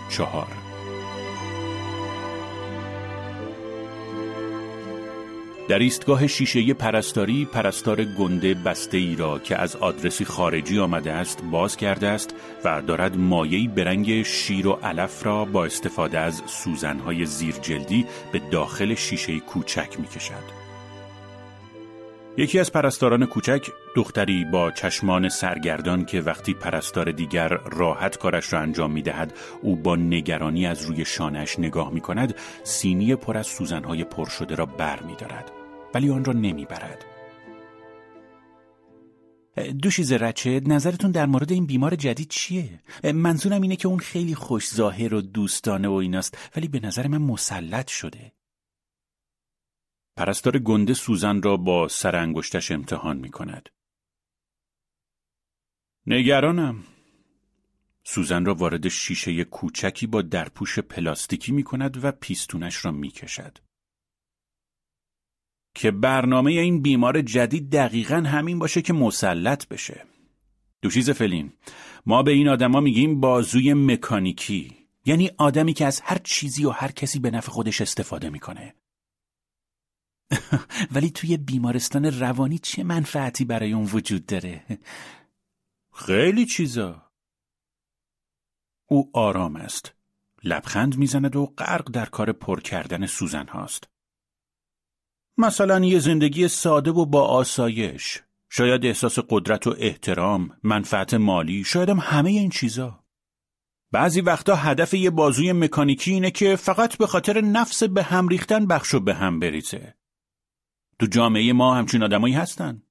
4. در ایستگاه شیشه‌ای پرستاری، پرستار گنده بسته ای را که از آدرسی خارجی آمده است باز کرده است و دارد مایعی به رنگ شیر و علف را با استفاده از سوزن‌های زیرجلدی به داخل شیشه کوچک می‌کشد. یکی از پرستاران کوچک، دختری با چشمان سرگردان که وقتی پرستار دیگر راحت کارش را انجام می‌دهد او با نگرانی از روی شانه‌اش نگاه می‌کند، سینی پر از سوزن‌های پر شده را بر می‌دارد، ولی آن را نمی‌برد. دوشیزه رچه، نظرتون در مورد این بیمار جدید چیه؟ منظورم اینه که اون خیلی خوش ظاهر و دوستانه و ایناست، ولی به نظر من مسلط شده. پرستار گنده سوزن را با سر انگشتش امتحان می کند. نگرانم. سوزن را وارد شیشه کوچکی با درپوش پلاستیکی می کند و پیستونش را می کشد. که برنامه این بیمار جدید دقیقاً همین باشه که مسلط بشه. دوشیزه فلین، ما به این آدما میگیم بازوی مکانیکی، یعنی آدمی که از هر چیزی و هر کسی به نفع خودش استفاده میکنه. ولی توی بیمارستان روانی چه منفعتی برای اون وجود داره؟ خیلی چیزا. او آرام است. لبخند میزند و غرق در کار پر کردن سوزن هاست. مثلا یه زندگی ساده و با آسایش، شاید احساس قدرت و احترام، منفعت مالی، شاید هم همه این چیزا. بعضی وقتا هدف یه بازوی مکانیکی اینه که فقط به خاطر نفس به هم ریختن بخشو به هم بریزه. تو جامعه ما همچین آدمایی هستن.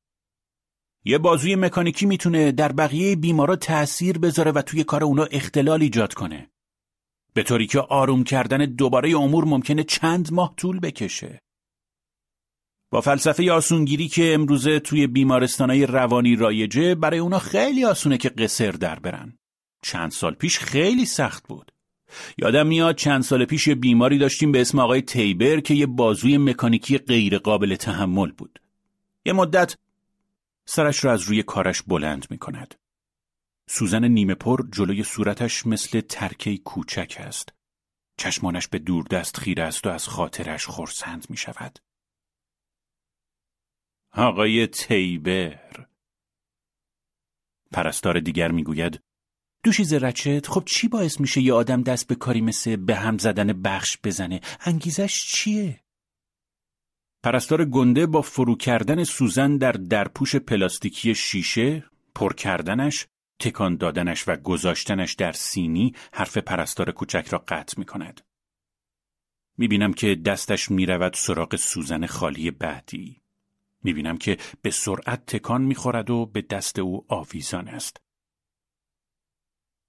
یه بازوی مکانیکی میتونه در بقیه بیمارا تأثیر بذاره و توی کار اونا اختلال ایجاد کنه، به طوری که آروم کردن دوباره امور ممکنه چند ماه طول بکشه. با فلسفه آسونگیری که امروزه توی بیمارستانای روانی رایجه، برای اونا خیلی آسونه که قصر در برن. چند سال پیش خیلی سخت بود. یادم میاد چند سال پیش یه بیماری داشتیم به اسم آقای تیبر که یه بازوی مکانیکی غیر قابل تحمل بود. یه مدت سرش رو از روی کارش بلند میکند. سوزن نیمه پر جلوی صورتش مثل ترکه کوچک است. چشمانش به دوردست خیره است و از خاطرش خرسند میشود. آقای تیبر. پرستار دیگر میگوید دوشیزه رچت، خب چی باعث میشه یه آدم دست به کاری مثل به هم زدن بخش بزنه؟ انگیزش چیه؟ پرستار گنده با فرو کردن سوزن در درپوش پلاستیکی شیشه، پر کردنش، تکان دادنش و گذاشتنش در سینی حرف پرستار کوچک را قطع میکند. میبینم که دستش میرود سراغ سوزن خالی بعدی. میبینم که به سرعت تکان میخورد و به دست او آویزان است.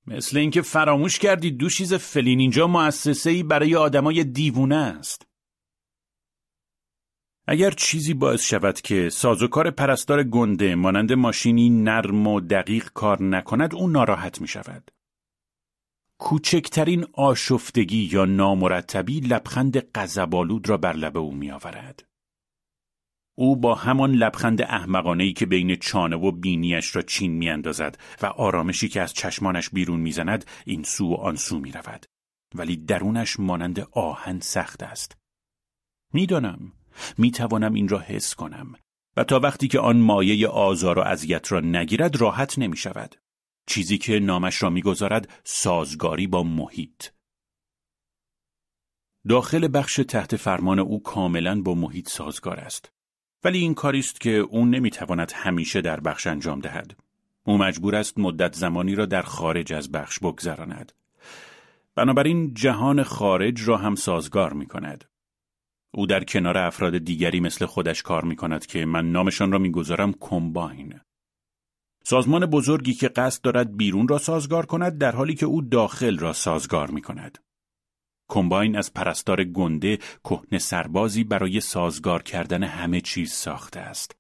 مثل اینکه فراموش کردی دوشیزه فلین، اینجا مؤسسه‌ای برای آدمای دیوونه است. اگر چیزی باعث شود که سازوکار پرستار گنده مانند ماشینی نرم و دقیق کار نکند، اون ناراحت می شود. کوچکترین آشفتگی یا نامرتبی لبخند غضب‌آلود را بر لب او می آورد. او با همان لبخند احمقانه‌ای که بین چانه و بینیش را چین می اندازد و آرامشی که از چشمانش بیرون می زند این سو و آن سو می رود. ولی درونش مانند آهن سخت است. می دانم، می توانم این را حس کنم و تا وقتی که آن مایه آزار و اذیت را نگیرد راحت نمی شود. چیزی که نامش را می گذارد سازگاری با محیط. داخل بخش تحت فرمان او کاملا با محیط سازگار است. ولی این کاری است که او نمیتواند همیشه در بخش انجام دهد. او مجبور است مدت زمانی را در خارج از بخش بگذراند. بنابراین جهان خارج را هم سازگار می کند. او در کنار افراد دیگری مثل خودش کار می کند که من نامشان را می گذارم کمباین. سازمان بزرگی که قصد دارد بیرون را سازگار کند در حالی که او داخل را سازگار می کند. کمباین از پرستار گنده کهنه سربازی برای سازگار کردن همه چیز ساخته است.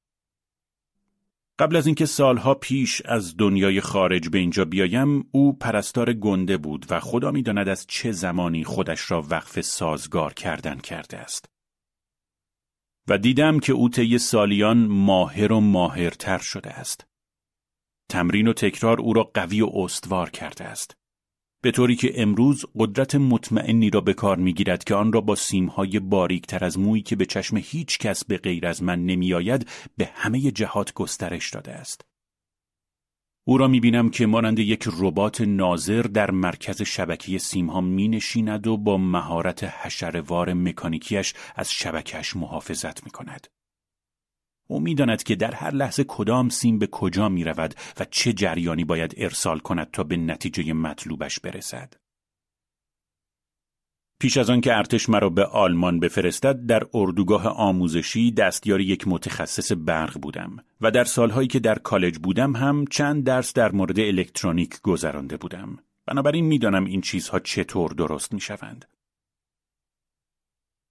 قبل از اینکه سالها پیش از دنیای خارج به اینجا بیایم، او پرستار گنده بود و خدا می‌داند از چه زمانی خودش را وقف سازگار کردن کرده است. و دیدم که او طی سالیان ماهر و ماهرتر شده است. تمرین و تکرار او را قوی و استوار کرده است. به طوری که امروز قدرت مطمئنی را به کار می‌گیرد که آن را با سیم‌های باریک‌تر از مویی که به چشم هیچ کس به غیر از من نمی‌آید به همه جهات گسترش داده است. او را می‌بینم که مانند یک ربات ناظر در مرکز شبکه سیم‌ها می‌نشیند و با مهارت حشره‌وار مکانیکیش از شبکه‌اش محافظت می‌کند. او می‌داند که در هر لحظه کدام سیم به کجا می‌رود و چه جریانی باید ارسال کند تا به نتیجه مطلوبش برسد. پیش از آن که ارتش مرا به آلمان بفرستد، در اردوگاه آموزشی دستیار یک متخصص برق بودم و در سالهایی که در کالج بودم هم چند درس در مورد الکترونیک گذرانده بودم. بنابراین می‌دانم این چیزها چطور درست می‌شوند.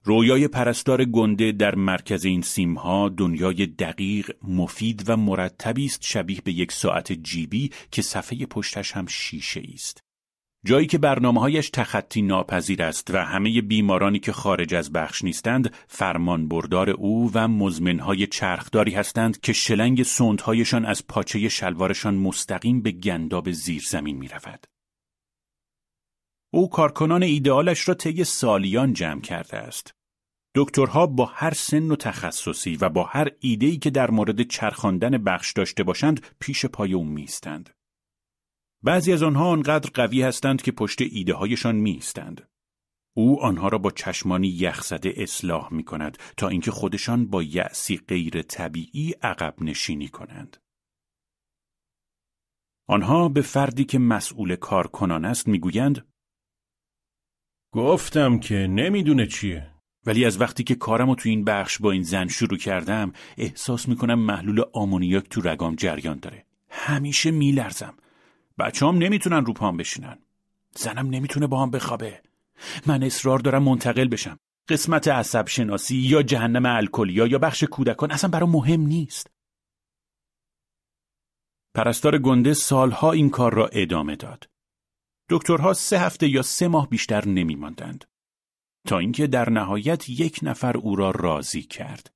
رویای پرستار گنده در مرکز این سیم‌ها دنیای دقیق، مفید و مرتبی است، شبیه به یک ساعت جیبی که صفحه پشتش هم شیشه است. جایی که برنامه‌هایش تخطی ناپذیر است و همه بیمارانی که خارج از بخش نیستند فرمانبردار او و مزمن‌های چرخداری هستند که شلنگ سوندهایشان از پاچه شلوارشان مستقیم به گنداب زیرزمین می‌رود. او کارکنان ایدئالش را طی سالیان جمع کرده است. دکترها با هر سن و تخصصی و با هر ایده‌ای که در مورد چرخاندن بخش داشته باشند پیش پای او می‌ایستند. بعضی از آنها آنقدر قوی هستند که پشت ایده‌هایشان می‌ایستند. او آنها را با چشمانی یخزده اصلاح می‌کند تا اینکه خودشان با یأسی غیر طبیعی عقب نشینی کنند. آنها به فردی که مسئول کارکنان است می‌گویند گفتم که نمیدونه چیه. ولی از وقتی که کارمو تو این بخش با این زن شروع کردم احساس میکنم محلول آمونیاک تو رگام جریان داره. همیشه میلرزم. بچه‌هام نمیتونن رو پام بشینن. زنم نمیتونه با هم بخوابه. من اصرار دارم منتقل بشم. قسمت عصب شناسی یا جهنم الکلیا یا بخش کودکان اصلا برام مهم نیست. پرستار گنده سالها این کار را ادامه داد. دکترها 3 هفته یا 3 ماه بیشتر نمی ماندند. تا اینکه در نهایت یک نفر او را راضی کرد.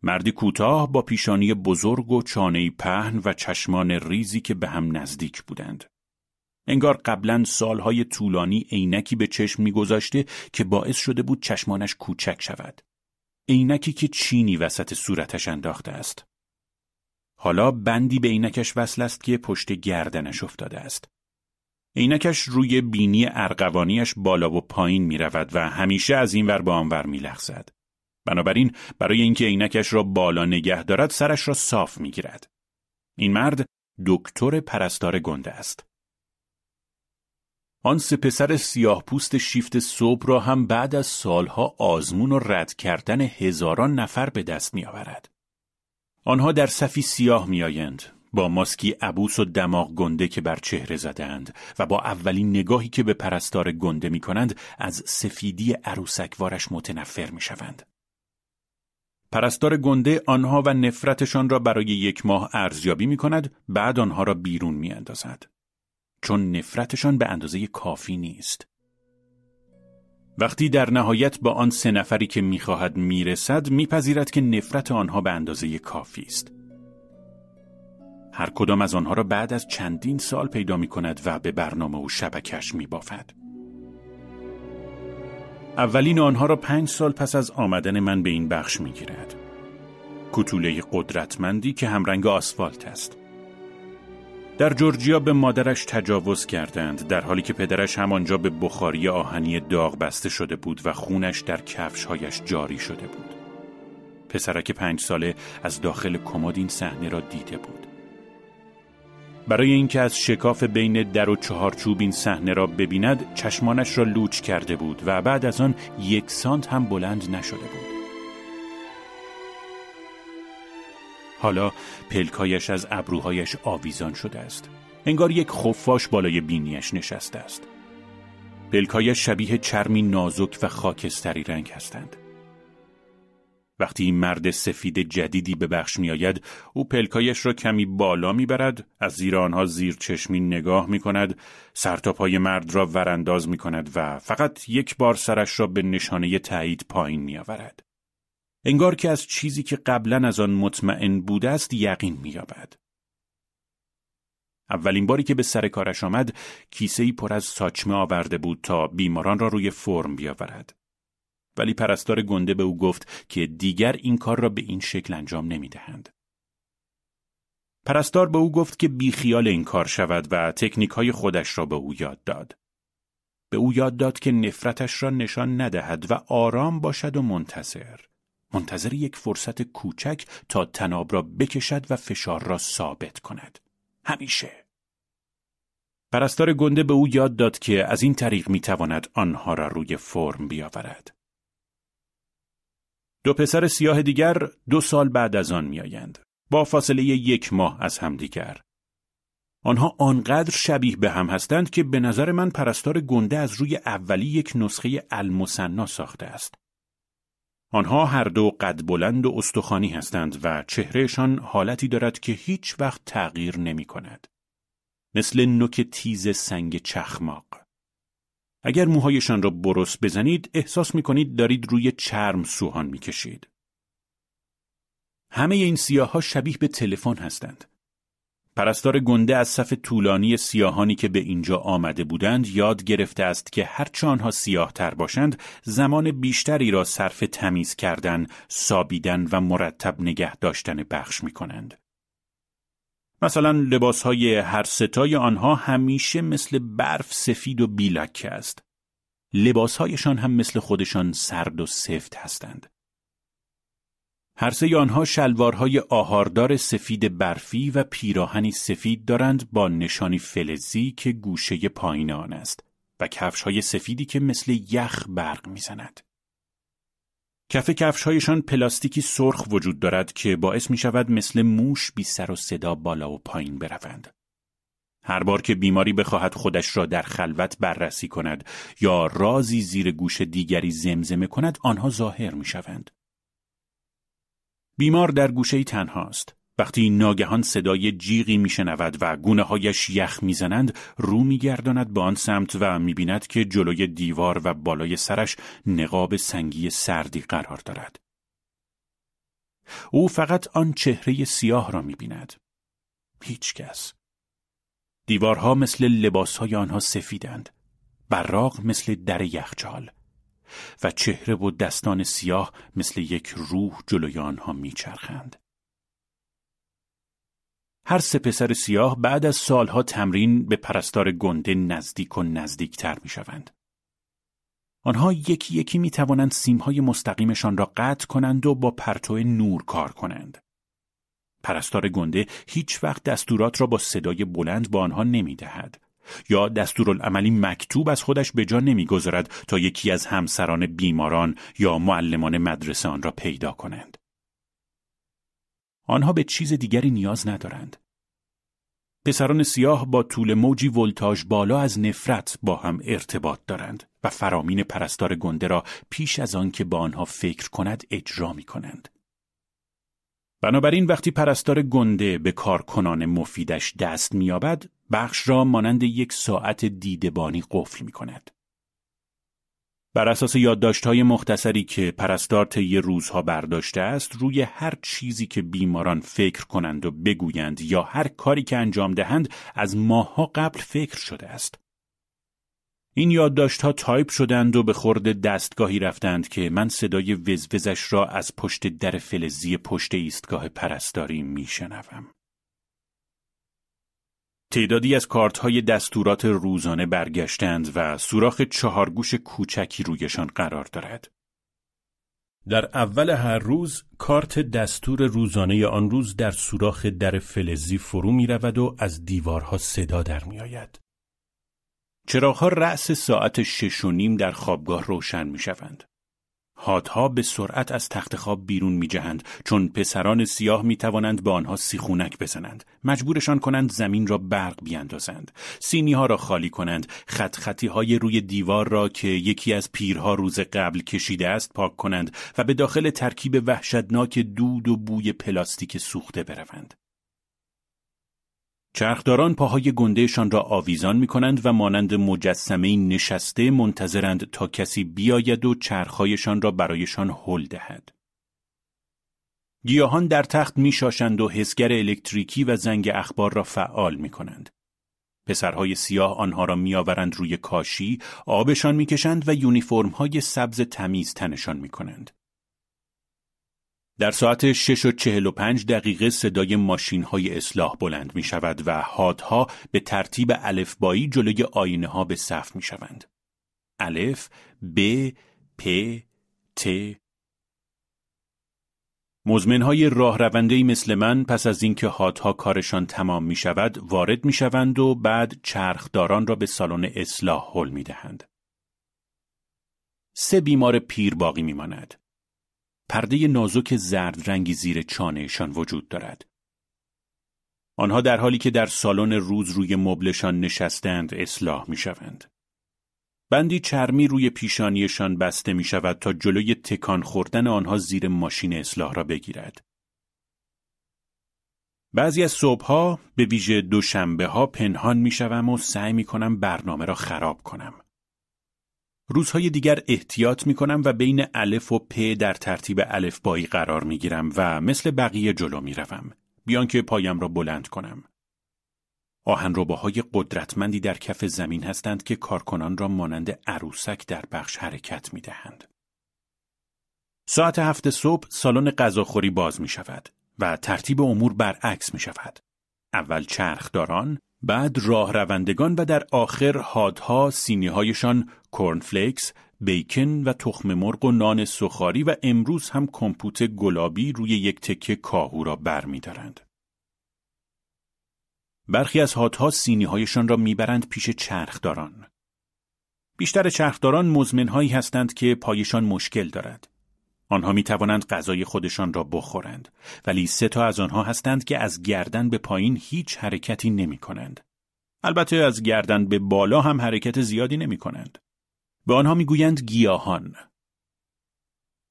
مردی کوتاه با پیشانی بزرگ و چانه‌ای پهن و چشمان ریزی که به هم نزدیک بودند. انگار قبلا سالهای طولانی عینکی به چشم می‌گذاشته که باعث شده بود چشمانش کوچک شود. عینکی که چینی وسط صورتش انداخته است. حالا بندی به عینکش وصل است که پشت گردنش افتاده است. عینکش روی بینی ارغوانیش بالا و پایین می رود و همیشه از این ور به آن ور می لغزد. بنابراین برای اینکه عینکش را بالا نگه دارد سرش را صاف می گیرد. این مرد دکتر پرستار گنده است. آن 3 پسر سیاه پوست شیفت صبح را هم بعد از سالها آزمون و رد کردن هزاران نفر به دست می آورد. آنها در صفی سیاه می آیند. با ماسکی عبوس و دماغ گنده که بر چهره زدند و با اولین نگاهی که به پرستار گنده می کنند از سفیدی عروسکوارش متنفر می شوند. پرستار گنده آنها و نفرتشان را برای 1 ماه ارزیابی می کند، بعد آنها را بیرون می اندازد. چون نفرتشان به اندازه کافی نیست. وقتی در نهایت با آن 3 نفری که می خواهد می رسد می پذیرد که نفرت آنها به اندازه کافی است. هر کدام از آنها را بعد از چندین سال پیدا می کند و به برنامه و شبکش می بافد. اولین آنها را 5 سال پس از آمدن من به این بخش می گیرد. کوتوله قدرتمندی که همرنگ آسفالت است. در جورجیا به مادرش تجاوز کردند در حالی که پدرش همانجا به بخاری آهنی داغ بسته شده بود و خونش در کفش‌هایش جاری شده بود. پسرک 5 ساله از داخل کمد این صحنه را دیده بود. برای اینکه از شکاف بین در و چهارچوب این صحنه را ببیند چشمانش را لوچ کرده بود و بعد از آن 1 سانت هم بلند نشده بود. حالا پلکایش از ابروهایش آویزان شده است. انگار یک خفاش بالای بینیش نشسته است. پلکایش شبیه چرمی نازک و خاکستری رنگ هستند. وقتی این مرد سفید جدیدی به بخش می آید، او پلکایش را کمی بالا می برد، از زیر آنها زیر چشمی نگاه می کند، سرتاپای مرد را ورانداز می کند و فقط 1 بار سرش را به نشانه تایید پایین می آورد. انگار که از چیزی که قبلا از آن مطمئن بوده است یقین می یابد. اولین باری که به سر کارش آمد، کیسه‌ای پر از ساچمه آورده بود تا بیماران را روی فرم بیاورد. ولی پرستار گنده به او گفت که دیگر این کار را به این شکل انجام نمی‌دهند. پرستار به او گفت که بیخیال این کار شود و تکنیک‌های خودش را به او یاد داد. به او یاد داد که نفرتش را نشان ندهد و آرام باشد و منتظر یک فرصت کوچک تا طناب را بکشد و فشار را ثابت کند. همیشه. پرستار گنده به او یاد داد که از این طریق میتواند آنها را روی فرم بیاورد. 2 پسر سیاه دیگر 2 سال بعد از آن میآیند، با فاصله 1 ماه از همدیگر. آنها آنقدر شبیه به هم هستند که به نظر من پرستار گنده از روی اولی یک نسخه المثنی ساخته است. آنها هر دو قد بلند و استخوانی هستند و چهرهشان حالتی دارد که هیچ وقت تغییر نمی کند. مثل نوک تیز سنگ چخماق. اگر موهایشان را برس بزنید احساس می کنید دارید روی چرم سوهان می کشید. همه این سیاه‌ها شبیه به تلفن هستند. پرستار گنده از صف طولانی سیاهانی که به اینجا آمده بودند یاد گرفته است که هرچه آنها سیاه‌تر باشند زمان بیشتری را صرف تمیز کردن، سابیدن و مرتب نگه داشتن بخش می کنند. مثلا لباسهای هر ستای آنها همیشه مثل برف سفید و بی‌لکه است. لباسهایشان هم مثل خودشان سرد و سفت هستند. هر سه آنها شلوارهای آهاردار سفید برفی و پیراهنی سفید دارند با نشانی فلزی که گوشه پایین آن است و کفش‌های سفیدی که مثل یخ برق می‌زند. کف کفش‌هایشان پلاستیکی سرخ وجود دارد که باعث می‌شود مثل موش بی سر و صدا بالا و پایین بروند. هر بار که بیماری بخواهد خودش را در خلوت بررسی کند یا رازی زیر گوش دیگری زمزمه کند آنها ظاهر می‌شوند. بیمار در گوشه‌ای تنهاست. وقتی ناگهان صدای جیغی میشنود و گونه‌هایش یخ میزنند، رو میگرداند به آن سمت و میبیند که جلوی دیوار و بالای سرش نقاب سنگی سردی قرار دارد. او فقط آن چهره سیاه را میبیند. هیچ کس. دیوارها مثل لباسهای آنها سفیدند. براق مثل در یخچال. و چهره و دستان سیاه مثل یک روح جلوی آنها میچرخند. هر سه پسر سیاه بعد از سالها تمرین به پرستار گنده نزدیک و نزدیکتر میشوند. آنها یکی یکی میتوانند سیمهای مستقیمشان را قطع کنند و با پرتو نور کار کنند. پرستار گنده هیچ وقت دستورات را با صدای بلند با آنها نمیدهد. یا دستورالعملی مکتوب از خودش به جا نمیگذارد تا یکی از همسران بیماران یا معلمان مدرسه آن را پیدا کنند. آنها به چیز دیگری نیاز ندارند. پسران سیاه با طول موجی ولتاژ بالا از نفرت با هم ارتباط دارند و فرامین پرستار گنده را پیش از آن که با آنها فکر کند اجرا می کنند. بنابراین وقتی پرستار گنده به کارکنان مفیدش دست می‌یابد، بخش را مانند یک ساعت دیدبانی قفل می‌کند. بر اساس یادداشت‌های مختصری که پرستار طی روزها برداشته است، روی هر چیزی که بیماران فکر کنند و بگویند یا هر کاری که انجام دهند، از ماه‌ها قبل فکر شده است. این یادداشت‌ها تایپ شدند و به خورد دستگاهی رفتند که من صدای وزوزش را از پشت در فلزی پشت ایستگاه پرستاری میشنوم. تعدادی از کارت‌های دستورات روزانه برگشتند و سوراخ 4 گوش کوچکی رویشان قرار دارد. در اول هر روز کارت دستور روزانه آن روز در سوراخ در فلزی فرو می‌رود و از دیوارها صدا در می‌آید. چراغ‌ها رأس ساعت 6:30 در خوابگاه روشن می‌شوند. هات‌ها به سرعت از تخت خواب بیرون می‌جهند چون پسران سیاه می‌توانند به آنها سیخونک بزنند، مجبورشان کنند زمین را برق بیاندازند، سینی‌ها را خالی کنند، خط‌خطی‌های روی دیوار را که یکی از پیرها روز قبل کشیده است پاک کنند و به داخل ترکیب وحشتناک دود و بوی پلاستیک سوخته بروند. چرخداران پاهای گندهشان را آویزان می کنند و مانند مجسمه‌ای نشسته منتظرند تا کسی بیاید و چرخهایشان را برایشان هل دهد. گیاهان در تخت می شاشند و حسگر الکتریکی و زنگ اخبار را فعال می کنند. پسرهای سیاه آنها را میآورند روی کاشی، آبشان میکشند و یونیفرم‌های سبز تمیز تنشان میکنند. در ساعت 6:45 صدای ماشین‌های اصلاح بلند می‌شود و حادها به ترتیب الفبایی جلوی آینه‌ها به صف می‌شوند. الف، ب، پ، ت. مزمن‌های راه رونده‌ای مثل من پس از اینکه حادها کارشان تمام می‌شود وارد می‌شوند و بعد چرخداران را به سالن اصلاح هل می‌دهند. 3 بیمار پیر باقی می‌ماند. پرده نازک زرد رنگی زیر چانهشان وجود دارد. آنها در حالی که در سالن روز روی مبلشان نشستند اصلاح می‌شوند. بندی چرمی روی پیشانیشان بسته می‌شود تا جلوی تکان خوردن آنها زیر ماشین اصلاح را بگیرد. بعضی از صبح‌ها به ویژه دوشنبه‌ها پنهان می‌شوم و سعی می‌کنم برنامه را خراب کنم. روزهای دیگر احتیاط می‌کنم و بین الف و پ در ترتیب الفبایی قرار می‌گیرم و مثل بقیه جلو می‌روم، بیان که پایم را بلند کنم. آهنرباهای قدرتمندی در کف زمین هستند که کارکنان را مانند عروسک در بخش حرکت می‌دهند. ساعت 7 صبح سالن غذاخوری باز می‌شود و ترتیب امور برعکس می‌شود. اول چرخداران، بعد راه روندگان و در آخر حادها سینی‌هایشان کورنفلیکس، بیکن و تخم مرغ و نان سوخاری و امروز هم کمپوت گلابی روی یک تکه کاهو را برمی‌دارند. برخی از حادها سینی‌هایشان را میبرند پیش چرخداران. بیشتر چرخداران مزمن‌هایی هستند که پایشان مشکل دارد. آنها میتوانند غذای خودشان را بخورند، ولی 3 تا از آنها هستند که از گردن به پایین هیچ حرکتی نمی کنند. البته از گردن به بالا هم حرکت زیادی نمی کنند. به آنها میگویند گیاهان.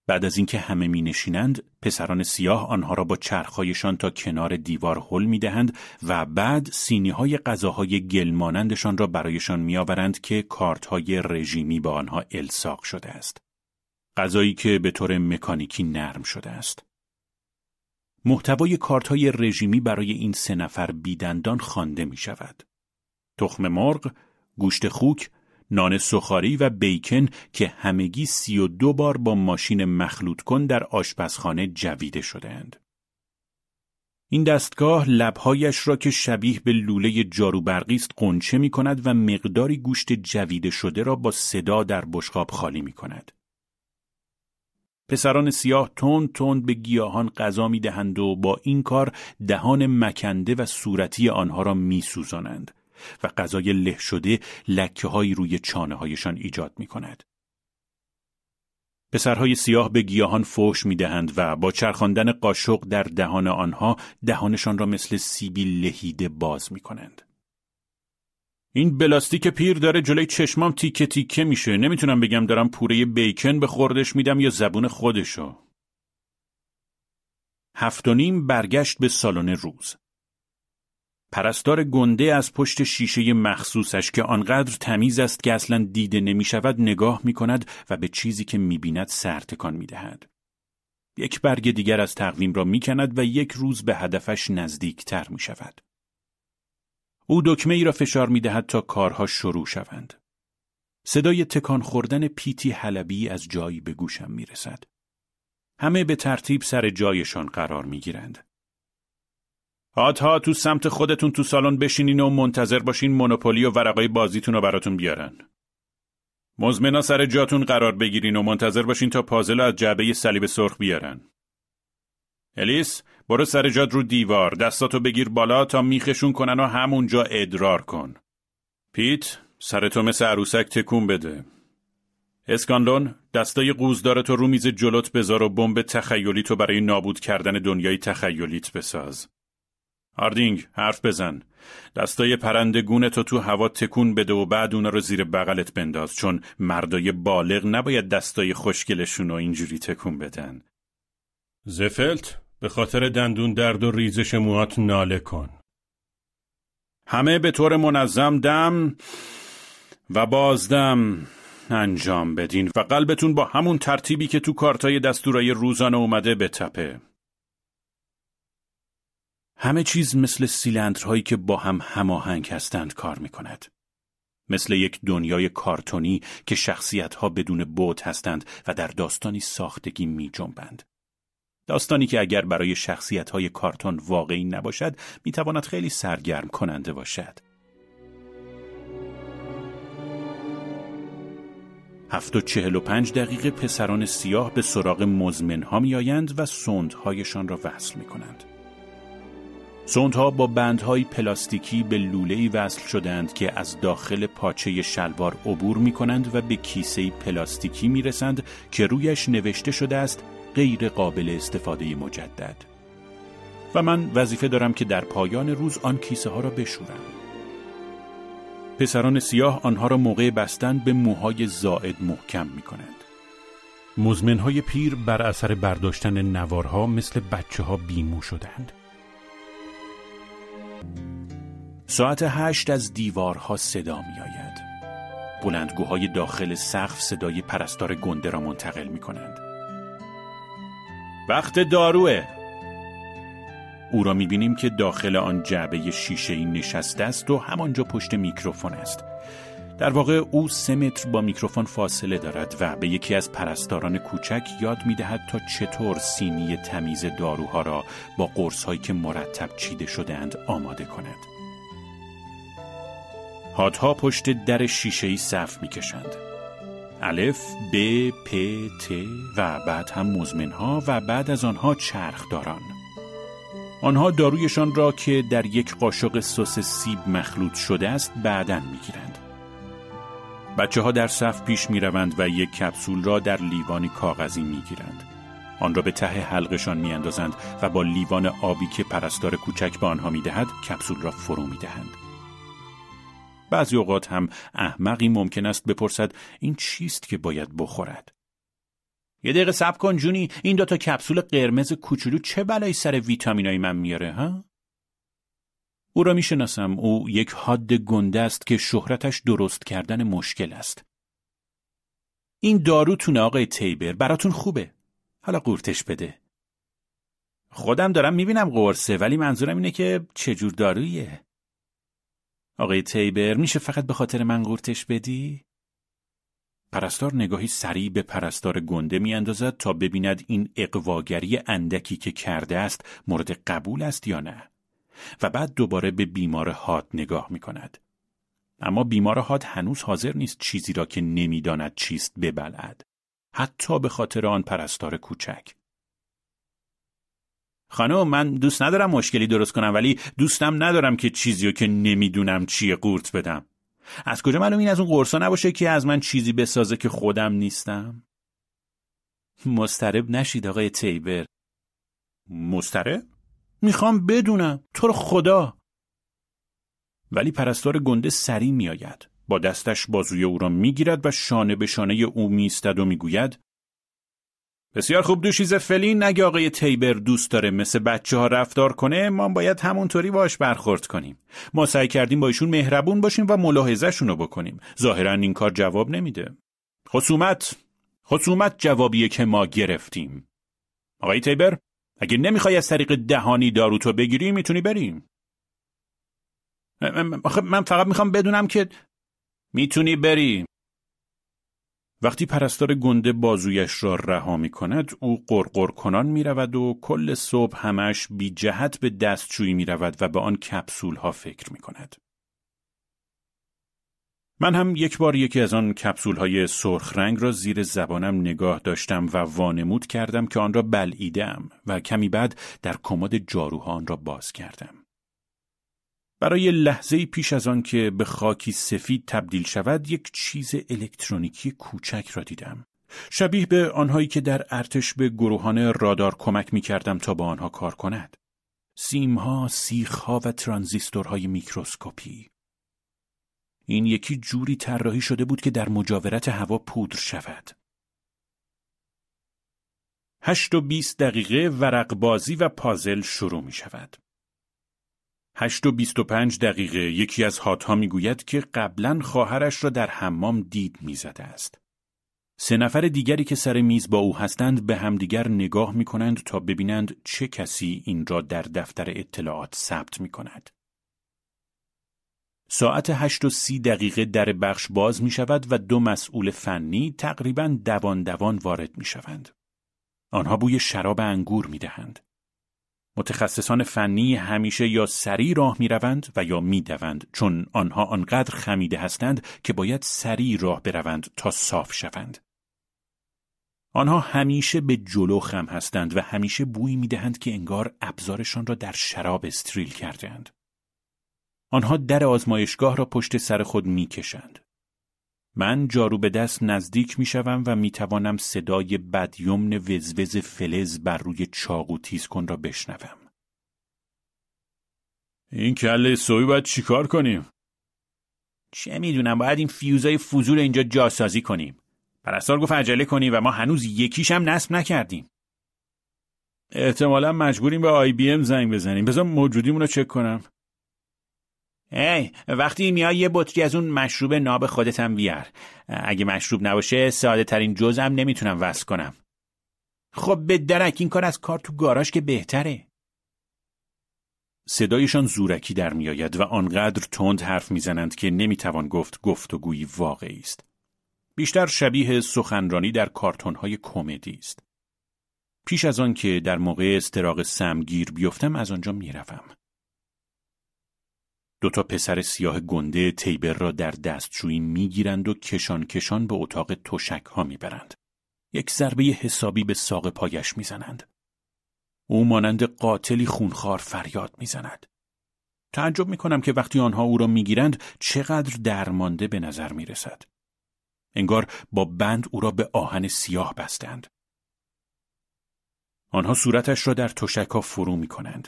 بعد از اینکه همه می نشینند، پسران سیاه آنها را با چرخهایشان تا کنار دیوار هل می دهند و بعد سینی‌های غذاهای گل مانندشان را برایشان می آورند که کارت‌های رژیمی به آنها الصاق شده است. غذایی که به طور مکانیکی نرم شده است. محتوای کارت‌های رژیمی برای این 3 نفر بیدندان خوانده می شود. تخم مرغ، گوشت خوک، نان سوخاری و بیکن که همگی 32 بار با ماشین مخلوط کن در آشپزخانه جویده شده‌اند. این دستگاه لبهایش را که شبیه به لوله جارو برقی است قنچه می کند و مقداری گوشت جویده شده را با صدا در بشقاب خالی می کند. پسران سیاه تند تند به گیاهان غذا می دهند و با این کار دهان مکنده و صورتی آنها را می سوزانند و غذای له شده لکه‌هایی روی چانه‌هایشان ایجاد می کند. پسرهای سیاه به گیاهان فحش می دهند و با چرخاندن قاشق در دهان آنها دهانشان را مثل سیبی لهیده باز می کنند. این بلاستیک پیر داره جلوی چشمام تیکه تیکه میشه. نمیتونم بگم دارم پوره بیکن به خوردش میدم یا زبون خودشو. 7:30 برگشت به سالن روز. پرستار گنده از پشت شیشه مخصوصش که آنقدر تمیز است که اصلاً دیده نمیشود نگاه میکند و به چیزی که میبیند سر تکان میدهد. یک برگ دیگر از تقویم را میکند و یک روز به هدفش نزدیکتر میشود. او دکمه ای را فشار می‌دهد تا کارها شروع شوند. صدای تکان خوردن پیتی حلبی از جایی به گوشم می‌رسد. همه به ترتیب سر جایشان قرار می‌گیرند. حادها تو سمت خودتون تو سالن بشینین و منتظر باشین مونوپولی و ورقای بازیتون رو براتون بیارن. مزمنا سر جاتون قرار بگیرین و منتظر باشین تا پازل از جعبه صلیب سرخ بیارن. الیس، برو سر جات رو دیوار، دستاتو بگیر بالا تا میخشون کنن و همونجا ادرار کن. پیت، سرتو مثل عروسک تکون بده. اسکانلون، دستای قوزدارتو رو میز جلوت بذار و بمب تخیلیتو برای نابود کردن دنیای تخیلیت بساز. هاردینگ، حرف بزن. دستای پرندگونتو تو هوا تکون بده و بعد اونا رو زیر بغلت بنداز، چون مردای بالغ نباید دستای خوشگلشونو اینجوری تکون بدن. زفلت، به خاطر دندون درد و ریزش موهات ناله کن. همه به طور منظم دم و بازدم انجام بدین و قلبتون با همون ترتیبی که تو کارتای دستورای روزانه اومده بتپه. همه چیز مثل سیلندرهایی که با هم هماهنگ هستند کار می کند. مثل یک دنیای کارتونی که شخصیت‌ها بدون بعد هستند و در داستانی ساختگی می جنبند. داستانی که اگر برای شخصیت‌های کارتون واقعی نباشد می تواند خیلی سرگرم کننده باشد. 7:45 پسران سیاه به سراغ مزمن‌ها می‌آیند و سوندهایشان را وصل می‌کنند. سوندها با بندهای پلاستیکی به لوله‌ای وصل شدند که از داخل پاچه شلوار عبور می‌کنند و به کیسه‌ای پلاستیکی می‌رسند که رویش نوشته شده است غیر قابل استفاده مجدد. و من وظیفه دارم که در پایان روز آن کیسه‌ها را بشورم. پسران سیاه آنها را موقع بستن به موهای زائد محکم می‌کنند. مزمن‌های پیر بر اثر برداشتن نوارها مثل بچه‌ها بیمو شدند. ساعت 8 از دیوارها صدا می‌آید. بلندگوهای داخل سقف صدای پرستار گنده را منتقل می‌کنند. وقت داروه. او را می‌بینیم که داخل آن جعبه شیشه‌ای نشسته است و همانجا پشت میکروفون است. در واقع او 3 متر با میکروفون فاصله دارد و به یکی از پرستاران کوچک یاد می‌دهد تا چطور سینی تمیز داروها را با قرص‌هایی که مرتب چیده شده‌اند آماده کند. هات‌ها پشت در شیشه‌ای صف می‌کشند. الف، ب، پ، ت و بعد هم مزمن‌ها و بعد از آنها چرخداران. آنها دارویشان را که در یک قاشق سس سیب مخلوط شده است بعداً می‌گیرند. بچه‌ها در صف پیش می‌روند و یک کپسول را در لیوانی کاغذی می‌گیرند. آن را به ته حلقشان می‌اندازند و با لیوان آبی که پرستار کوچک به آنها می‌دهد کپسول را فرو می‌دهند. بعضی اوقات هم احمقی ممکن است بپرسد این چیست که باید بخورد؟ یه دقیقه صبر کن جونی، این 2 کپسول قرمز کوچولو چه بلایی سر ویتامینای من میاره ها؟ او را میشناسم. او یک حاد گنده است که شهرتش درست کردن مشکل است. این داروتونه آقای تیبر، براتون خوبه. حالا قورتش بده. خودم دارم میبینم قرصه، ولی منظورم اینه که چجور دارویه؟ آقای تیبر میشه فقط به خاطر من قورتش بدی؟ پرستار نگاهی سریع به پرستار گنده میاندازد تا ببیند این اغواگری اندکی که کرده است مورد قبول است یا نه. و بعد دوباره به بیمار حاد نگاه میکند. اما بیمار حاد هنوز حاضر نیست چیزی را که نمیداند چیست ببلعد. حتی به خاطر آن پرستار کوچک. خانم، من دوست ندارم مشکلی درست کنم، ولی دوستم ندارم که چیزی رو که نمیدونم چیه قورت بدم. از کجا معلوم این از اون قرصا نباشه که از من چیزی بسازه که خودم نیستم؟ مضطرب نشید آقای تیبر. مضطرب؟ میخوام بدونم، تو رو خدا. ولی پرستار گنده سریع میآید. با دستش بازوی او را میگیرد و شانه به شانه او میستد و میگوید بسیار خوب دوشیزه فلین، اگه آقای تیبر دوست داره مثل بچه‌ها رفتار کنه، ما باید همونطوری باش برخورد کنیم. ما سعی کردیم با ایشون مهربون باشیم و ملاحظه‌شون رو بکنیم. ظاهراً این کار جواب نمیده. خصومت جوابیه که ما گرفتیم. آقای تیبر، اگه نمیخوای از طریق دهانی داروتو بگیری میتونی بریم. من فقط میخوام بدونم که میتونی بری. وقتی پرستار گنده بازویش را رها می کند، او قرقر کنان می رود و کل صبح همش بی جهت به دستشویی می رود و به آن کپسول ها فکر می کند. من هم یک بار یکی از آن کپسول های سرخ رنگ را زیر زبانم نگاه داشتم و وانمود کردم که آن را بلعیدم و کمی بعد در کمد جاروها آن را باز کردم. برای لحظه‌ای پیش از آن که به خاکی سفید تبدیل شود یک چیز الکترونیکی کوچک را دیدم. شبیه به آنهایی که در ارتش به گروهان رادار کمک می کردم تا با آنها کار کند. سیمها، سیخها و ترانزیستورهای میکروسکوپی. این یکی جوری طراحی شده بود که در مجاورت هوا پودر شود. 8:20 ورق بازی و پازل شروع می شود. 8:25 یکی از هات‌ها میگوید که قبلاً خواهرش را در حمام دید میزده است. 3 نفر دیگری که سر میز با او هستند به همدیگر نگاه می‌کنند تا ببینند چه کسی این را در دفتر اطلاعات ثبت می‌کند. ساعت 8:30 در بخش باز می‌شود و 2 مسئول فنی تقریباً دوان وارد می‌شوند. آنها بوی شراب انگور می‌دهند. متخصصان فنی همیشه یا سریع راه می‌روند و یا می‌دوند، چون آنها آنقدر خمیده هستند که باید سریع راه بروند تا صاف شوند. آنها همیشه به جلو خم هستند و همیشه بوی می‌دهند که انگار ابزارشان را در شراب استریل کردند. آنها در آزمایشگاه را پشت سر خود می‌کشند. من جارو به دست نزدیک می‌شوم و می‌توانم صدای بدیمن وزوز فلز بر روی چاقو تیز کن را بشنوم. این کله سوی باید چیکار کنیم؟ چه میدونم، باید این فیوزای فضول اینجا جاسازی کنیم. پرستار گفت عجله کنیم و ما هنوز یکیش هم نصب نکردیم. احتمالاً مجبوریم به IBM زنگ بزنیم. بذار موجودیمون رو چک کنم. وقتی میای یه بطری از اون مشروب ناب خودت هم بیار. اگه مشروب نباشه ساده ترین جزء هم نمیتونم وصل کنم. خب به درک، این کار از کار تو گاراژ که بهتره. صدایشان زورکی در میآید و آنقدر تند حرف میزنند که نمیتوان گفت گفتگویی واقعی است. بیشتر شبیه سخنرانی در کارتون‌های کمدی است. پیش از آن که در موقع استراق سمگیر بیفتم از آنجا میروم. 2 پسر سیاه گنده تیبر را در دستشویی میگیرند و کشان به اتاق تشک‌ها میبرند. یک ضربه حسابی به ساق پایش میزنند. او مانند قاتلی خونخوار فریاد میزند. تعجب میکنم که وقتی آنها او را میگیرند چقدر درمانده به نظر میرسد. انگار با بند او را به آهن سیاه بستند. آنها صورتش را در تشک‌ها فرو میکنند.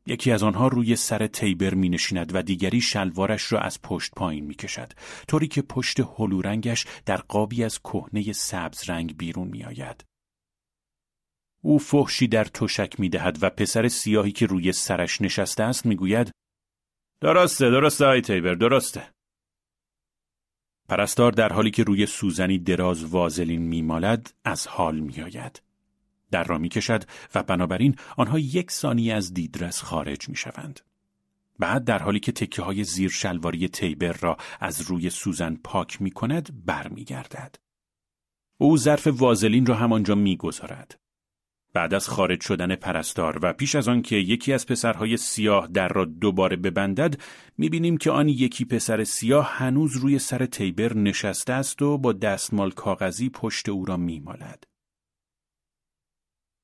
یکی از آنها روی سر تیبر می نشیند و دیگری شلوارش را از پشت پایین می کشد، طوری که پشت هلورنگش در قابی از کهنه سبز رنگ بیرون می آید. او فحشی در تشک می دهد و پسر سیاهی که روی سرش نشسته است می گوید درسته آی تیبر، درسته. پرستار در حالی که روی سوزنی دراز وازلین می مالد از حال می آید. در را می کشد و بنابراین آنها 1 ثانیه از دیدرس خارج می شوند. بعد در حالی که تکه های زیر شلواری تیبر را از روی سوزن پاک می کند بر می گردد. او ظرف وازلین را همانجا می گذارد. بعد از خارج شدن پرستار و پیش از آن که یکی از پسرهای سیاه در را دوباره ببندد می بینیم که آن یکی پسر سیاه هنوز روی سر تیبر نشسته است و با دستمال کاغذی پشت او را می مالد.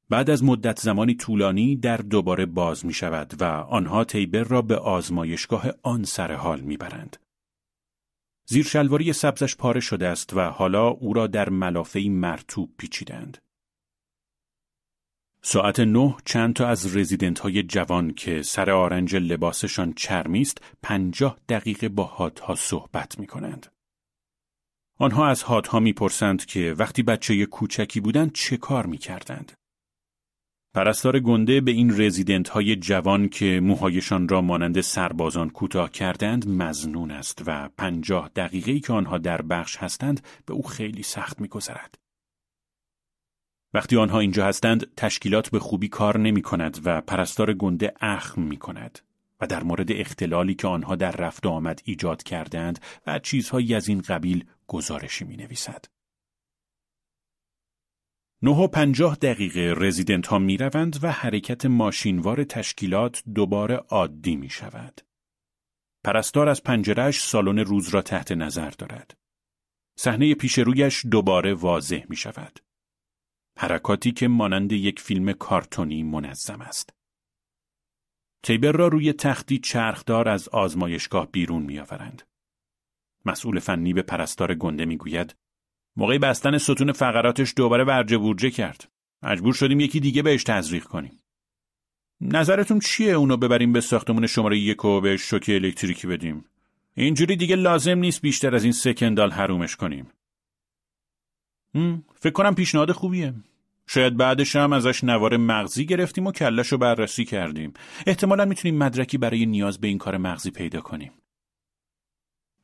بعد از مدت زمانی طولانی در دوباره باز می شود و آنها تیبر را به آزمایشگاه آن سر حال می برند. زیر شلواری سبزش پاره شده است و حالا او را در ملافه‌ای مرطوب پیچیدند. ساعت 9 چند تا از رزیدنت های جوان که سر آرنج لباسشان چرمی است 50 دقیقه با هاتها صحبت می کنند. آنها از هاتها می پرسند که وقتی بچه کوچکی بودند چه کار می کردند. پرستار گنده به این رزیدنت های جوان که موهایشان را مانند سربازان کوتاه کردند مظنون است و 50 دقیقه‌ای که آنها در بخش هستند به او خیلی سخت می‌گذرد. وقتی آنها اینجا هستند تشکیلات به خوبی کار نمی کند و پرستار گنده اخم می کند و در مورد اختلالی که آنها در رفت و آمد ایجاد کردند و چیزهایی از این قبیل گزارشی می نویسد. 9:50 رزیدنت ها می روند و حرکت ماشینوار تشکیلات دوباره عادی می شود. پرستار از پنجره‌اش سالن روز را تحت نظر دارد. صحنه پیش رویش دوباره واضح می شود. حرکاتی که مانند یک فیلم کارتونی منظم است. تیبر را روی تختی چرخدار از آزمایشگاه بیرون می آورند. مسئول فنی به پرستار گنده می گوید موقع بستن ستون فقراتش دوباره ورجه بورجه کرد. مجبور شدیم یکی دیگه بهش تزریق کنیم. نظرتون چیه اونو ببریم به ساختمون شماره 1 و بهش شوک الکتریکی بدیم؟ اینجوری دیگه لازم نیست بیشتر از این 3 کندال حرومش کنیم. فکر کنم پیشنهاد خوبیه. شاید بعدش هم ازش نوار مغزی گرفتیم و کله‌شو بررسی کردیم. احتمالاً میتونیم مدرکی برای نیاز به این کار مغزی پیدا کنیم.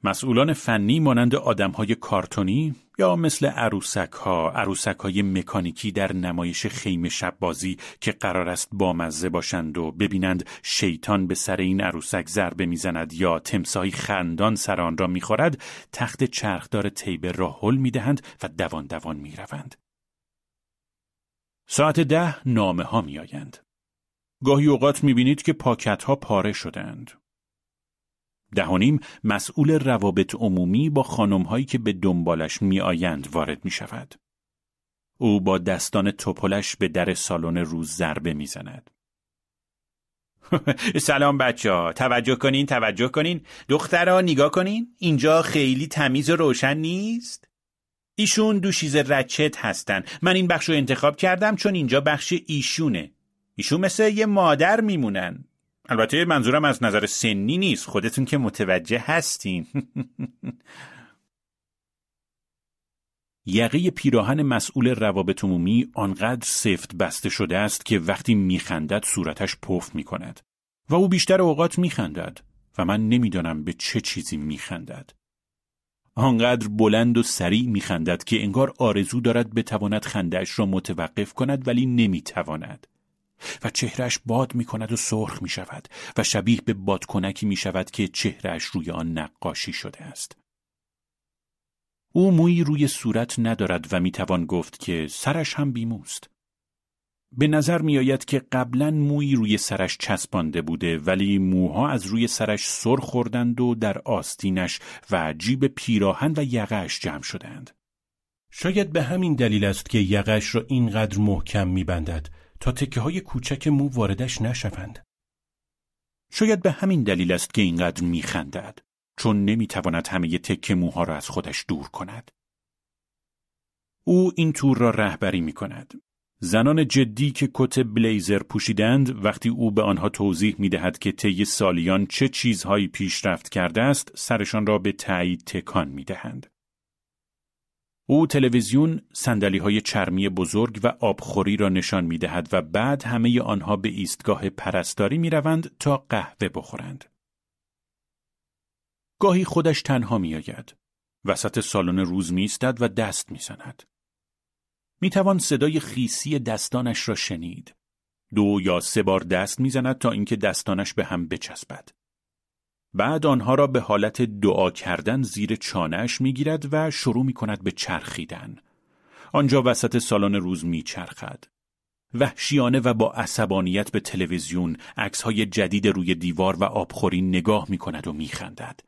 مسئولان فنی مانند آدم‌های کارتونی یا مثل عروسک‌های مکانیکی در نمایش خیمه شب بازی که قرار است بامزه باشند و ببینند شیطان به سر این عروسک ضربه میزند یا تمساحی خندان سر آن را می‌خورد، تخت چرخدار تیبر را هل می‌دهند و دوان دوان می‌روند. ساعت 10 نامه‌ها می‌آیند. گاهی اوقات می‌بینید که پاکت‌ها پاره شدند. 10:30 مسئول روابط عمومی با خانم‌هایی که به دنبالش می‌آیند وارد می‌شود. او با دستان توپلش به در سالن روز ضربه می‌زند. سلام بچه‌ها، توجه کنین. دخترها نگاه کنین، اینجا خیلی تمیز و روشن نیست. ایشون دوشیز رچت هستن. من این بخشو انتخاب کردم چون اینجا بخش ایشونه. ایشون مثل یه مادر میمونن. البته منظورم از نظر سنی نیست، خودتون که متوجه هستین. یقه پیراهن مسئول روابط عمومی آنقدر سفت بسته شده است که وقتی میخندد صورتش پف میکند و او بیشتر اوقات میخندد و من نمیدانم به چه چیزی میخندد. آنقدر بلند و سریع میخندد که انگار آرزو دارد بتواند خنده‌اش را متوقف کند ولی نمیتواند. و چهرهش باد می کند و سرخ می شود و شبیه به بادکنکی می شود که چهرهش روی آن نقاشی شده است. او مویی روی صورت ندارد و می توان گفت که سرش هم بیموست. به نظر می آید که قبلا مویی روی سرش چسبانده بوده ولی موها از روی سرش سر خوردند و در آستینش و جیب پیراهن و یقه‌اش جمع شدند. شاید به همین دلیل است که یقه‌اش را اینقدر محکم می بندد تا تکه های کوچک مو واردش نشوند. شاید به همین دلیل است که اینقدر میخندد، چون نمیتواند همه تکه موها را از خودش دور کند. او این تور را رهبری میکند. زنان جدی که کت بلیزر پوشیدند وقتی او به آنها توضیح میدهد که طی سالیان چه چیزهایی پیشرفت کرده است، سرشان را به تایید تکان میدهند. او تلویزیون، صندلی‌های چرمی بزرگ و آبخوری را نشان می‌دهد و بعد همه آنها به ایستگاه پرستاری می‌روند تا قهوه بخورند. گاهی خودش تنها می‌آید. وسط سالن روز می‌ایستد و دست می‌زند. می‌توان صدای خیسی دستانش را شنید. 2 یا 3 بار دست می‌زند تا اینکه دستانش به هم بچسبد. بعد آنها را به حالت دعا کردن زیر چانه‌اش می‌گیرد و شروع می‌کند به چرخیدن. آنجا وسط سالن روز می‌چرخد. وحشیانه و با عصبانیت به تلویزیون، عکس‌های جدید روی دیوار و آبخوری نگاه می‌کند و می‌خندد.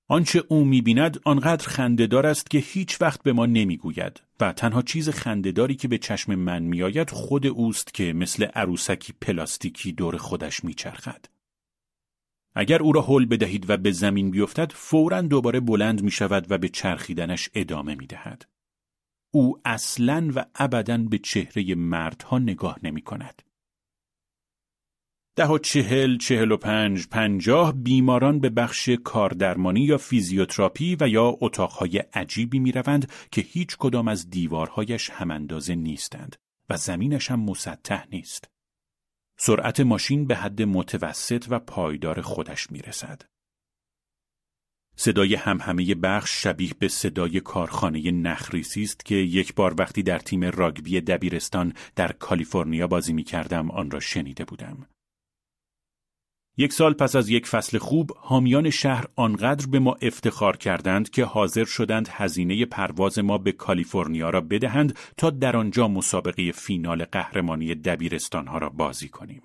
آنچه او می‌بیند آنقدر خنده‌دار است که هیچ وقت به ما نمی‌گوید و تنها چیز خنده‌داری که به چشم من می‌آید خود اوست که مثل عروسکی پلاستیکی دور خودش می‌چرخد. اگر او را هل بدهید و به زمین بیفتد، فوراً دوباره بلند می شود و به چرخیدنش ادامه می دهد. او اصلاً و ابداً به چهره مردها نگاه نمی کند. 10 و 40، 45، 50 بیماران به بخش کاردرمانی یا فیزیوتراپی و یا اتاقهای عجیبی می روند که هیچ کدام از دیوارهایش هماندازه نیستند و زمینش هم مسطح نیست. سرعت ماشین به حد متوسط و پایدار خودش میرسد. صدای همهمه بخش شبیه به صدای کارخانه نخریسی است که یک بار وقتی در تیم راگبی دبیرستان در کالیفرنیا بازی می‌کردم آن را شنیده بودم. 1 سال پس از یک فصل خوب، حامیان شهر آنقدر به ما افتخار کردند که حاضر شدند هزینه پرواز ما به کالیفرنیا را بدهند تا در آنجا مسابقه فینال قهرمانی دبیرستان‌ها را بازی کنیم.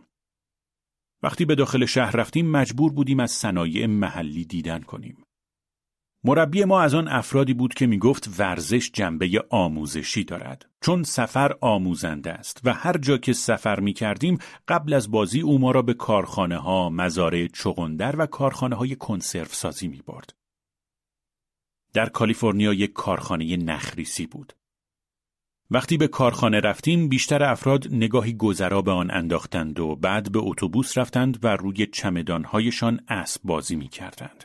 وقتی به داخل شهر رفتیم مجبور بودیم از صنایع محلی دیدن کنیم. مربی ما از آن افرادی بود که می گفت ورزش جنبه آموزشی دارد، چون سفر آموزنده است و هر جا که سفر می کردیم قبل از بازی او ما را به کارخانه ها، مزارع چغندر و کارخانه های کنسرو سازی می برد. در کالیفرنیا یک کارخانه نخریسی بود. وقتی به کارخانه رفتیم بیشتر افراد نگاهی گذرا به آن انداختند و بعد به اتوبوس رفتند و روی چمدانهایشان اسب بازی می کردند.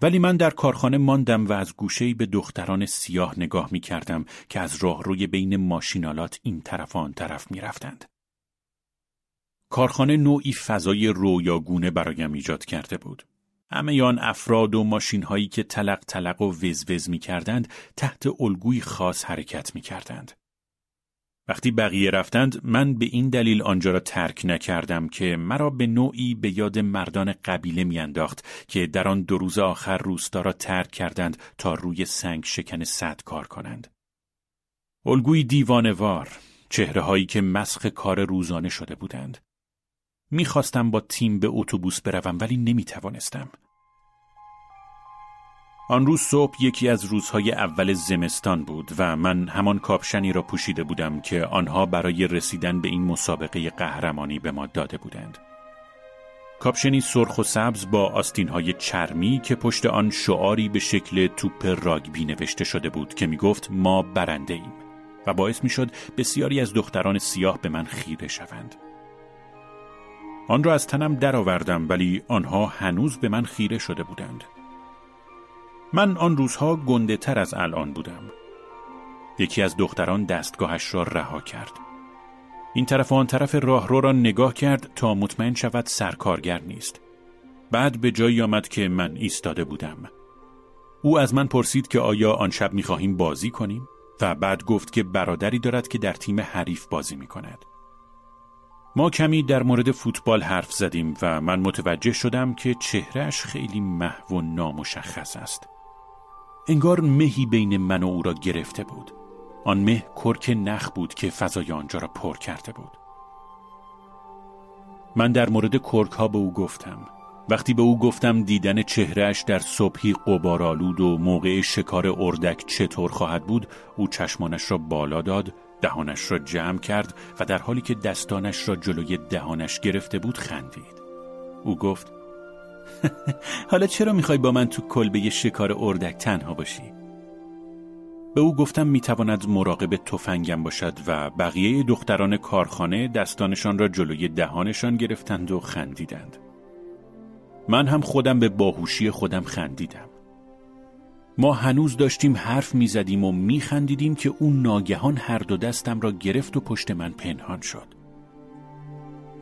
ولی من در کارخانه ماندم و از گوشه‌ای به دختران سیاه نگاه می کردم که از راهروی بین ماشینالات این طرف و آن طرف می رفتند. کارخانه نوعی فضای رویاگونه برایم ایجاد کرده بود. همه آن افراد و ماشین‌هایی که تلق تلق و وزوز می‌کردند تحت الگوی خاص حرکت می‌کردند. وقتی بقیه رفتند من به این دلیل آنجا را ترک نکردم که مرا به نوعی به یاد مردان قبیله میانداخت که در آن 2 روز آخر روستا را ترک کردند تا روی سنگ شکن سد کار کنند. الگوی دیوانه‌وار، چهره‌هایی که مسخ کار روزانه شده بودند. میخواستم با تیم به اتوبوس بروم ولی نمیتوانستم. آن روز صبح یکی از روزهای اول زمستان بود و من همان کاپشنی را پوشیده بودم که آنها برای رسیدن به این مسابقه قهرمانی به ما داده بودند. کاپشنی سرخ و سبز با آستین‌های چرمی که پشت آن شعاری به شکل توپ راگبی نوشته شده بود که میگفت ما برنده ایم و باعث میشد بسیاری از دختران سیاه به من خیره شوند. آن را از تنم درآوردم ولی آنها هنوز به من خیره شده بودند. من آن روزها گنده تر از الان بودم. یکی از دختران دستگاهش را رها کرد. این طرف و آن طرف راهرو را نگاه کرد تا مطمئن شود سرکارگر نیست. بعد به جایی آمد که من ایستاده بودم. او از من پرسید که آیا آن شب می‌خواهیم بازی کنیم و بعد گفت که برادری دارد که در تیم حریف بازی می‌کند. ما کمی در مورد فوتبال حرف زدیم و من متوجه شدم که چهرهش خیلی محو و نامشخص است. انگار مهی بین من و او را گرفته بود. آن مه کرک نخ بود که فضای آنجا را پر کرده بود. من در مورد کرک ها به او گفتم. وقتی به او گفتم دیدن چهرهش در صبحی غبارآلود و موقع شکار اردک چطور خواهد بود، او چشمانش را بالا داد، دهانش را جمع کرد و در حالی که دستانش را جلوی دهانش گرفته بود خندید. او گفت حالا چرا میخوای با من تو کلبه شکار اردک تنها باشی؟ به او گفتم میتواند مراقب تفنگم باشد و بقیه دختران کارخانه دستانشان را جلوی دهانشان گرفتند و خندیدند. من هم خودم به باهوشی خودم خندیدم. ما هنوز داشتیم حرف میزدیم و میخندیدیم که اون ناگهان هر 2 دستم را گرفت و پشت من پنهان شد.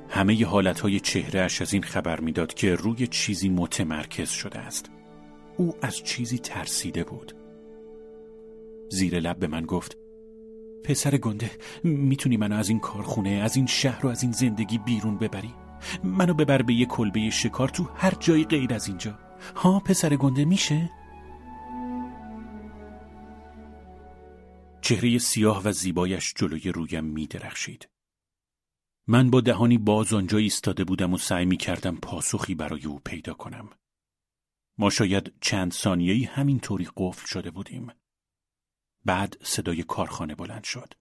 همه ی حالتهای چهرهش از این خبر میداد که روی چیزی متمرکز شده است. او از چیزی ترسیده بود. زیر لب به من گفت پسر گنده، میتونی منو از این کارخونه، از این شهر و از این زندگی بیرون ببری؟ منو ببر به یه کلبه شکار تو هر جایی غیر از اینجا. ها پسر گنده، میشه؟ چهره سیاه و زیبایش جلوی رویم میدرخشید. من با دهانی باز آنجا ایستاده بودم و سعی میکردم پاسخی برای او پیدا کنم. ما شاید چند ثانیه‌ای همینطوری قفل شده بودیم. بعد صدای کارخانه بلند شد.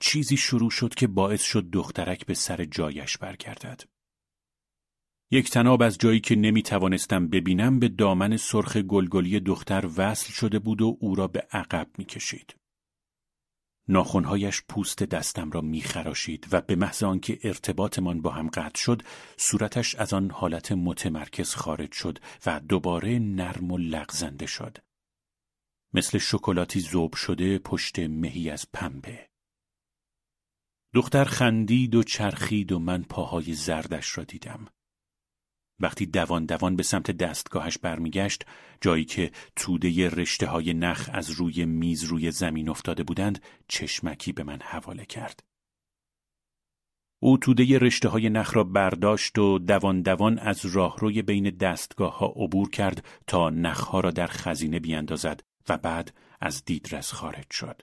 چیزی شروع شد که باعث شد دخترک به سر جایش برگردد. یک طناب از جایی که نمیتوانستم ببینم به دامن سرخ گلگلی دختر وصل شده بود و او را به عقب میکشید. ناخن‌هایش پوست دستم را میخراشید و به محض آنکه ارتباطمان با هم قطع شد، صورتش از آن حالت متمرکز خارج شد و دوباره نرم و لغزنده شد. مثل شکلاتی ذوب شده پشت مهی از پنبه. دختر خندید و چرخید و من پاهای زردش را دیدم. وقتی دوان دوان به سمت دستگاهش برمیگشت، جایی که توده رشته‌های نخ از روی میز روی زمین افتاده بودند، چشمکی به من حواله کرد. او توده رشته‌های نخ را برداشت و دوان دوان از راهروی بین دستگاه‌ها عبور کرد تا نخ‌ها را در خزینه بیاندازد و بعد از دیدرس خارج شد.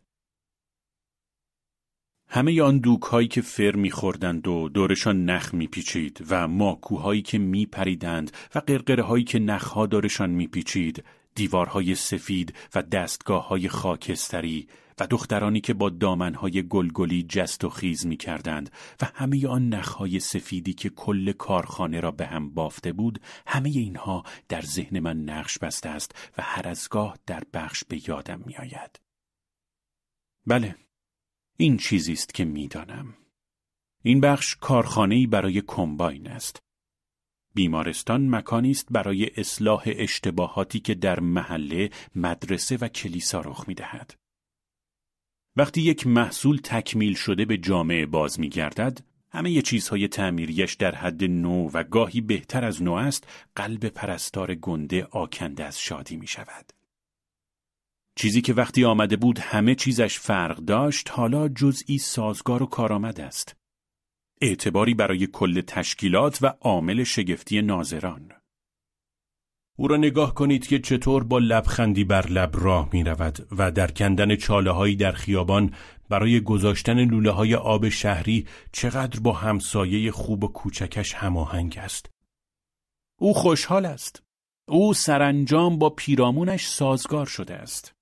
همه آن دوک‌هایی که فر می‌خوردند و دورشان نخ می‌پیچید و ماکوهایی که می‌پریدند و قرقره‌هایی که نخ‌ها دورشان می‌پیچید، دیوارهای سفید و دستگاه‌های خاکستری و دخترانی که با دامن‌های گلگلی جست و خیز می‌کردند و همه آن نخ‌های سفیدی که کل کارخانه را به هم بافته بود، همه اینها در ذهن من نقش بسته است و هر از گاه در بخش به یادم می‌آید. بله، این چیزی است که می‌دانم. این بخش کارخانه‌ای برای کمباین است. بیمارستان مکانی است برای اصلاح اشتباهاتی که در محله، مدرسه و کلیسا رخ می‌دهد. وقتی یک محصول تکمیل شده به جامعه باز می‌گردد، همه چیزهای تعمیریش در حد نو و گاهی بهتر از نو است، قلب پرستار گنده آکنده از شادی می شود. چیزی که وقتی آمده بود همه چیزش فرق داشت، حالا جزئی سازگار و کارآمد است. اعتباری برای کل تشکیلات و عامل شگفتی ناظران. او را نگاه کنید که چطور با لبخندی بر لب راه می رود و در کندن چاله هایی در خیابان برای گذاشتن لوله های آب شهری چقدر با همسایه خوب و کوچکش هماهنگ است. او خوشحال است. او سرانجام با پیرامونش سازگار شده است.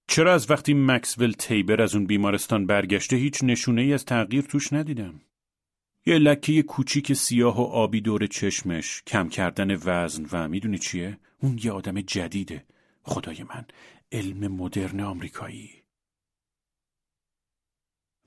چرا از وقتی مکسول تیبر از اون بیمارستان برگشته هیچ نشونه‌ای از تغییر توش ندیدم؟ یه لکه کوچیک سیاه و آبی دور چشمش، کم کردن وزن و میدونی چیه؟ اون یه آدم جدیده. خدای من، علم مدرن آمریکایی.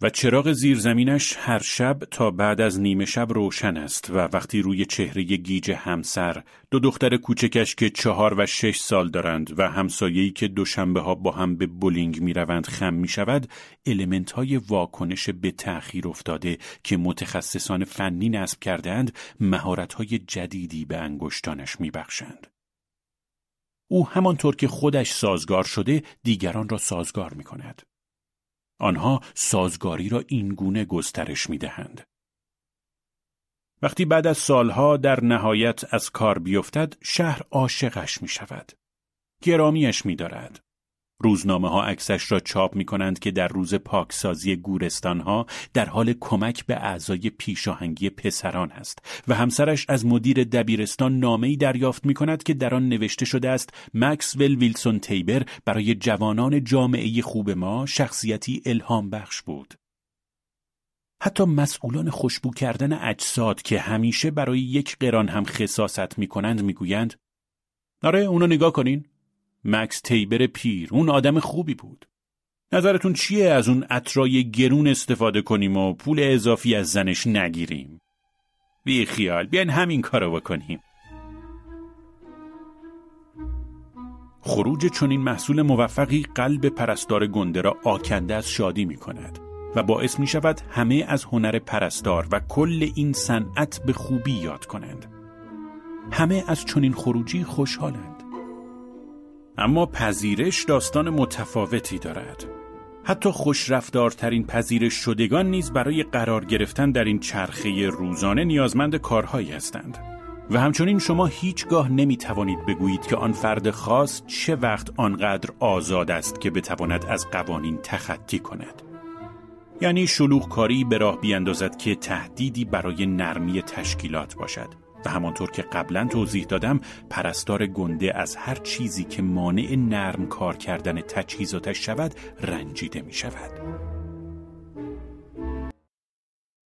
و چراغ زیرزمینش هر شب تا بعد از نیمه شب روشن است و وقتی روی چهره گیج همسر، دو دختر کوچکش که 4 و 6 سال دارند و همسایه‌ای که دوشنبه ها با هم به بولینگ می روند خم می شود، المنت های واکنش به تأخیر افتاده که متخصصان فنی نصب کردند، مهارت های جدیدی به انگشتانش می بخشند. او همانطور که خودش سازگار شده، دیگران را سازگار می کند. آنها سازگاری را این گونه گسترش می دهند. وقتی بعد از سالها در نهایت از کار بیفتد، شهر عاشقش می شود. گرامیش می دارد. روزنامه ها عکسش را چاپ می کنند که در روز پاکسازی گورستان ها در حال کمک به اعضای پیشاهنگی پسران است و همسرش از مدیر دبیرستان نامه‌ای دریافت می کند که در آن نوشته شده است مکسول ویلسون تیبر برای جوانان جامعه خوب ما شخصیتی الهام بخش بود. حتی مسئولان خوشبو کردن اجساد که همیشه برای یک قران هم خساست می کنند می گویند آره اونو نگاه کنین. مکس تیبر پیر، اون آدم خوبی بود. نظرتون چیه از اون عطرای گرون استفاده کنیم و پول اضافی از زنش نگیریم؟ بی خیال، بیاین همین کارو بکنیم. خروج چنین محصول موفقی قلب پرستار گنده را آکنده از شادی می کند و باعث می شود همه از هنر پرستار و کل این صنعت به خوبی یاد کنند. همه از چنین خروجی خوشحالند. اما پذیرش داستان متفاوتی دارد. حتی خوشرفتارترین پذیرش شدگان نیز برای قرار گرفتن در این چرخه روزانه نیازمند کارهایی هستند. و همچنین شما هیچگاه نمی توانید بگویید که آن فرد خاص چه وقت آنقدر آزاد است که بتواند از قوانین تخطی کند. یعنی شلوغکاری به راه بیاندازد که تهدیدی برای نرمی تشکیلات باشد. و همانطور که قبلا توضیح دادم، پرستار گنده از هر چیزی که مانع نرم کار کردن تجهیزاتش شود رنجیده می شود.